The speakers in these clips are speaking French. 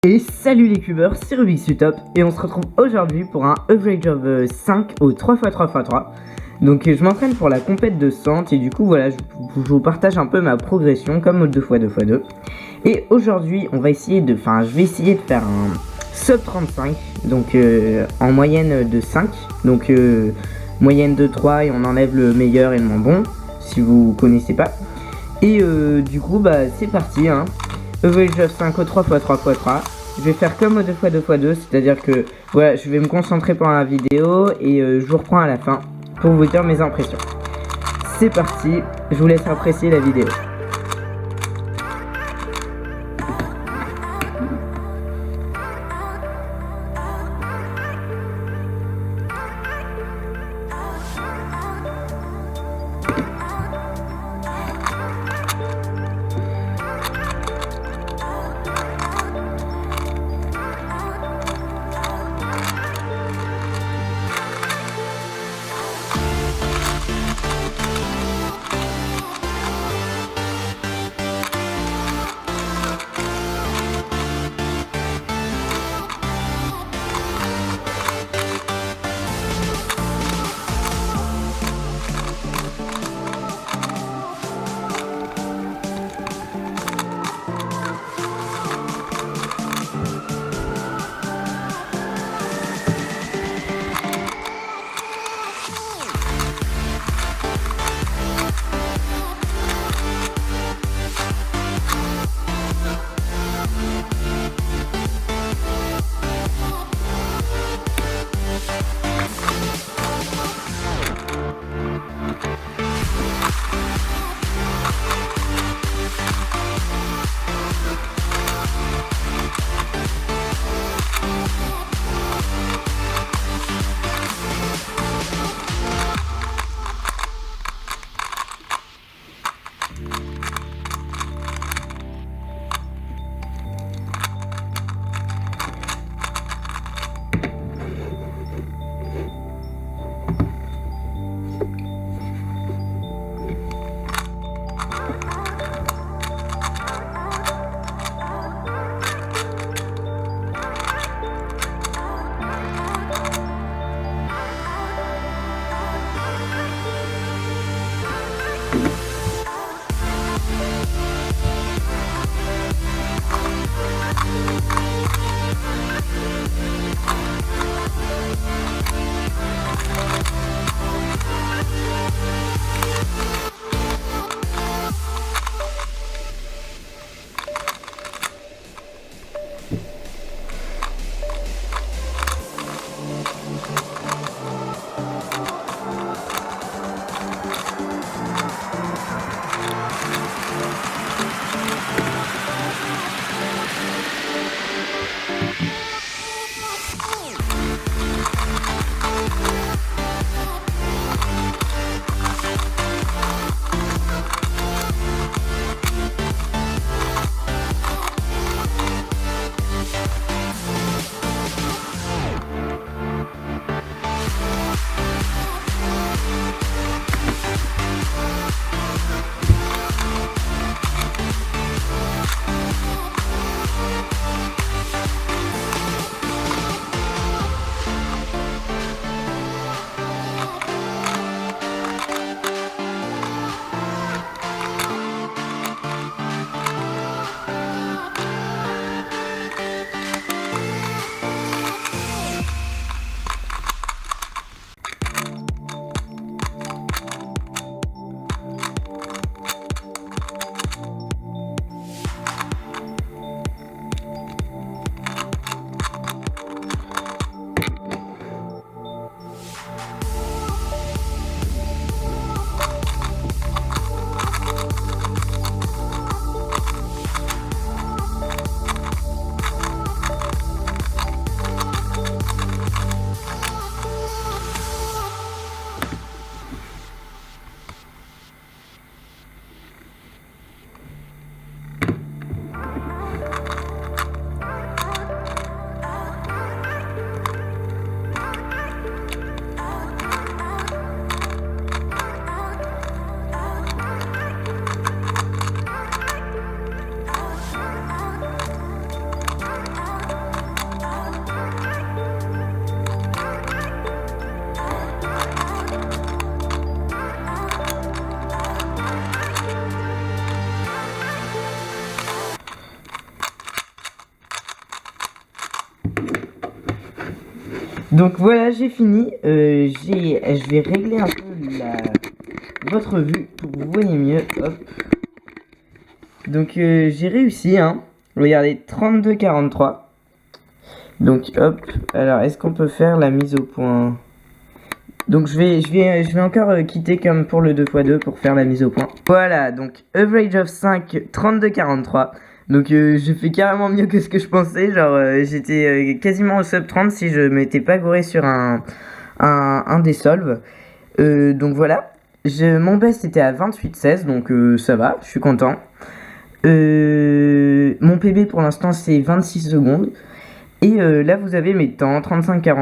Et salut les cubeurs, c'est Rubik's Top et on se retrouve aujourd'hui pour un Average of 5 au 3x3x3. Donc je m'entraîne pour la compète de Sante et du coup voilà, je vous partage un peu ma progression comme au 2x2x2. Et aujourd'hui je vais essayer de faire un sub 35, donc en moyenne de 5, donc moyenne de 3 et on enlève le meilleur et le moins bon, si vous connaissez pas. Et du coup c'est parti hein. Average of 5 au 3x3x3. Je vais faire comme au 2x2x2, c'est-à-dire que voilà, je vais me concentrer pendant la vidéo et je vous reprends à la fin pour vous dire mes impressions. C'est parti, je vous laisse apprécier la vidéo. Donc voilà, j'ai fini. Je vais régler un peu votre vue pour que vous voyez mieux. Hop. Donc j'ai réussi, hein. Regardez, 32-43. Donc hop. Alors, est-ce qu'on peut faire la mise au point? Donc je vais encore quitter comme pour le 2x2 pour faire la mise au point. Voilà, donc average of 5, 32-43. Donc je fais carrément mieux que ce que je pensais. Genre j'étais quasiment au sub 30 si je m'étais pas gouré sur un des solves. Donc voilà. Mon best était à 28-16, donc ça va, je suis content. Mon PB pour l'instant c'est 26 secondes. Et là vous avez mes temps, 35-49,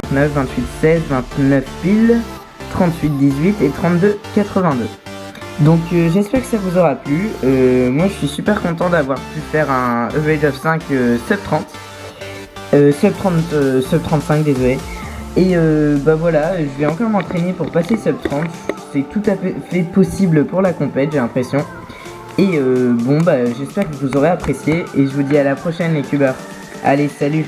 28-16, 29 pile, 38-18 et 32-82. Donc j'espère que ça vous aura plu. Moi je suis super content d'avoir pu faire un average of 5 sub 30. Sub 35 désolé. Et bah voilà, je vais encore m'entraîner pour passer sub 30. C'est tout à fait possible pour la compète, j'ai l'impression. Et bon bah j'espère que vous aurez apprécié. Et je vous dis à la prochaine les cubeurs. Allez, salut!